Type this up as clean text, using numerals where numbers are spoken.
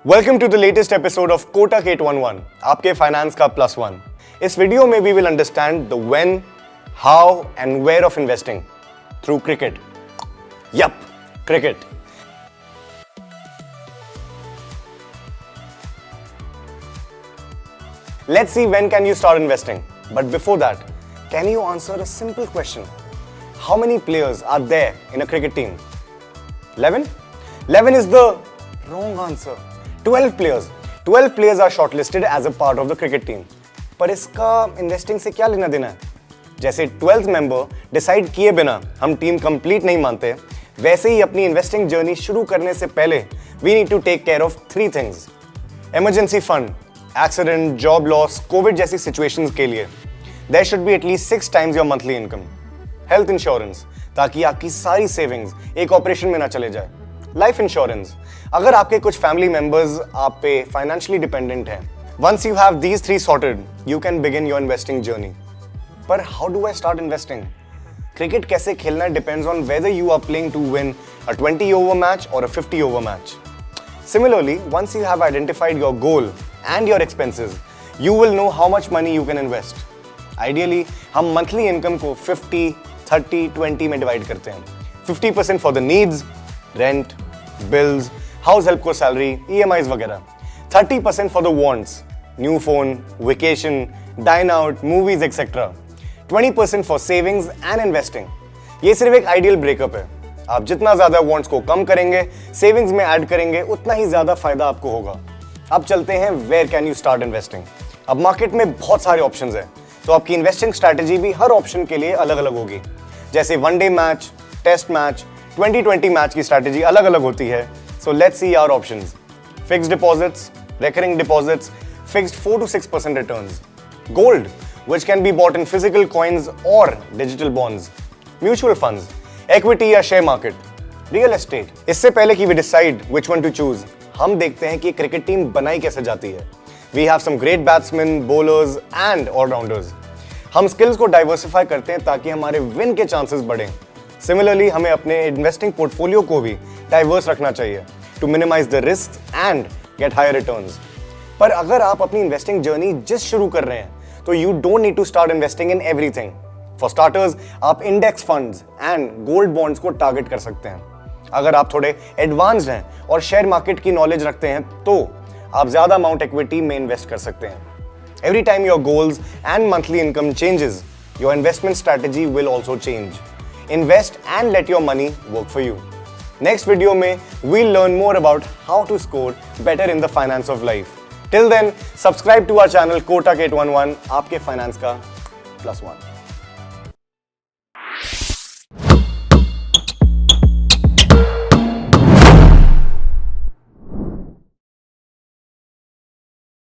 Welcome to the latest episode of Kotak 811, आपके finance का +1। इस वीडियो में we will understand the when, how and where of investing through cricket. Yup, cricket. Let's see when can you start investing. But before that, can you answer a simple question? How many players are there in a cricket team? 11? 11 is the wrong answer. 12 players. 12 players are shortlisted as a part of the cricket team. पर इसका investing से क्या लेना देना है? जैसे 12th member decide किए बिना हम टीम कंप्लीट नहीं मानते, वैसे ही अपनी इन्वेस्टिंग जर्नी शुरू करने से पहले we need to take care of 3 things. Emergency fund, accident, job loss, covid जैसी सिचुएशंस के लिए there should be at least 6 times your monthly income. Health insurance, ताकि आपकी सारी सेविंग्स एक ऑपरेशन में ना चले जाए। लाइफ इंश्योरेंस, अगर आपके कुछ फैमिली मेंबर्स आप पे फाइनेंशियली डिपेंडेंट हैं। Once you have these 3 sorted, you can begin your investing journey. पर how do I start investing? Cricket कैसे खेलना depends on whether you are playing to win a 20 over match और a 50 over match. Similarly, once you have identified your goal and your expenses, you will know how much money you can invest. Ideally, हम monthly income को 50, 30, 20 में divide करते हैं। 50% for the needs, rent, bills, house help को salary, EMIs वगैरह। 30% for the wants, new phone, vacation, dine out, movies, etc. 20% for savings and investing. ये सिर्फ एक ideal breakup है। आप जितना ज्यादा वॉन्ट्स को कम करेंगे, सेविंग्स में ऐड करेंगे, उतना ही ज्यादा फायदा आपको होगा। अब चलते हैं where can you start investing. अब मार्केट में बहुत सारे ऑप्शंस हैं, तो आपकी इन्वेस्टिंग स्ट्रैटेजी भी हर ऑप्शन के लिए अलग अलग होगी। जैसे one day match, test match, 2020 match की स्ट्रैटेजी अलग अलग होती है। So let's see our options. Fixed deposits, recurring deposits, fixed 4 to 6% returns. Gold, which can be bought in physical coins और digital bonds. Mutual funds, equity या share market, real estate. इससे पहले कि we decide which one to choose, हम देखते हैं कि cricket team बनाई कैसे जाती है। We have some great batsmen, bowlers and all rounders. हम स्किल्स को डाइवर्सिफाई करते हैं ताकि हमारे विन के चांसेस बढ़ें। सिमिलरली, हमें अपने इन्वेस्टिंग पोर्टफोलियो को भी डाइवर्स रखना चाहिए to minimise the risk and get higher returns. पर अगर आप अपनी इन्वेस्टिंग जर्नी जस्ट शुरू कर रहे हैं, तो you don't need to start investing in everything. For starters, आप index funds and gold bonds को टारगेट कर सकते हैं। अगर आप थोड़े एडवांस्ड हैं और शेयर मार्केट की नॉलेज रखते हैं, तो आप ज्यादा अमाउंट इक्विटी में इन्वेस्ट कर सकते हैं। Every time your goals and monthly income changes, your investment strategy will also change. Invest and let your money work for you. Next video में we'll learn more about how to score better in the finance of life. Till then, subscribe to our channel Kotak 811, आपके finance का +1।